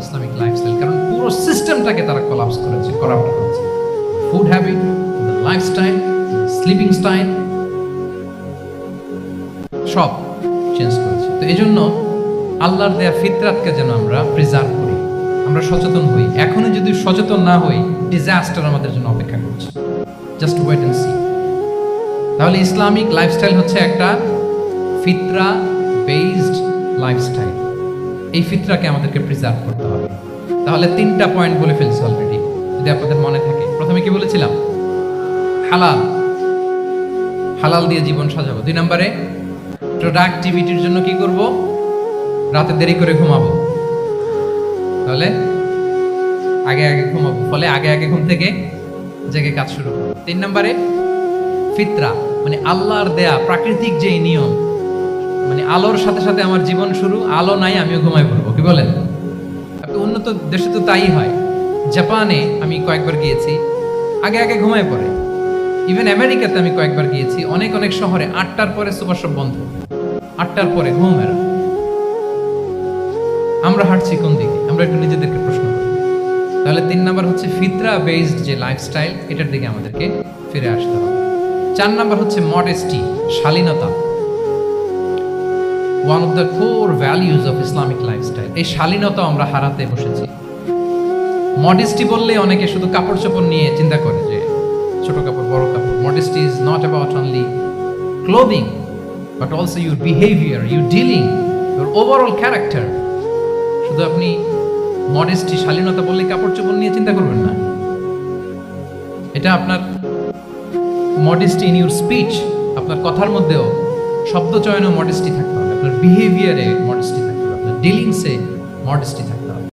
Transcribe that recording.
Islamic lifestyle, কারণ পুরো সিস্টেমটাকে তারা কোলাপস করেছে, করাপ্ট করেছে। Food habit, lifestyle, sleeping style সব চেঞ্জ করেছে। তো এই জন্য আল্লাহর দেয়া ফিতরাতকে যেন আমরা প্রিজার্ভ করি, আমরা সচেতন হই। এখনই যদি সচেতন না হই, ডিজাস্টার আমাদের জন্য অপেক্ষা করছে। Just wait and see. তাহলে ইসলামিক লাইফস্টাইল হচ্ছে একটা ফিতরা বেসড লাইফস্টাইল। এই ফিতরাকে আমাদেরকে প্রিজার্ভ করতে হবে। তাহলে 3টা পয়েন্ট বলে ফেলছি অলরেডি, যদি আপনাদের মনে থাকে। প্রথমে কি বলেছিলাম? হালাল, হালাল দিয়ে জীবন সাজাবো। 2 নম্বরে প্রোডাক্টিভিটির জন্য কি করব? রাতে দেরি করে ঘুমাবো, তাহলে আগে আগে ঘুমাবো, ফলে আগে আগে ঘুম থেকে জেগে কাজ শুরু করবো। 3 নম্বরে ফিতরা, মানে আল্লাহর দেয়া প্রাকৃতিক যে নিয়ম, মানে আলোর সাথে সাথে আমার জীবন শুরু, আলো নাই আমিও ঘুমাই পড়বো। কি বলেন? আপনি উন্নত দেশে তো তাই হয়। জাপানে আমি কয়েকবার গিয়েছি, আগে আগে ঘুমায় পড়ে। ইভেন আমেরিকাতে আমি কয়েকবার গিয়েছি, অনেক অনেক শহরে 8টার পরে সুপার শপ বন্ধ, 8টার পরে ঘুম এরা। আমরা হাঁটছি কোন দিকে? আমরা একটু নিজেদেরকে প্রশ্ন করি। তাহলে 3 নাম্বার হচ্ছে ফিতরা বেসড যে লাইফস্টাইল, এটার দিকে আমাদেরকে ফিরে আসতে হবে। 4 নাম্বার হচ্ছে মডেস্টি, শালীনতা। One of the core values of Islamic lifestyle. এই শালীনতা আমরা হারাতে বসেছি। মডেস্টি বললে অনেকে শুধু কাপড় চোপড় নিয়ে চিন্তা করে, যে ছোট কাপড় বড় কাপড়। Modesty is not about only clothing, but also your behaviour, your dealing, your overall character. শুধু আপনি মডেস্টি, শালীনতা বললে কাপড় চোপড় নিয়ে চিন্তা করবেন না। এটা আপনার মডেস্টি ইন ইউর স্পিচ, আপনার কথার মধ্যেও শব্দ চয়নে মডেস্টি থাকতে হবে, আপনার বিহেভিয়ারে মডেস্টি থাকতে হবে, আপনার ডিলিংসে মডেস্টি থাকতে হবে।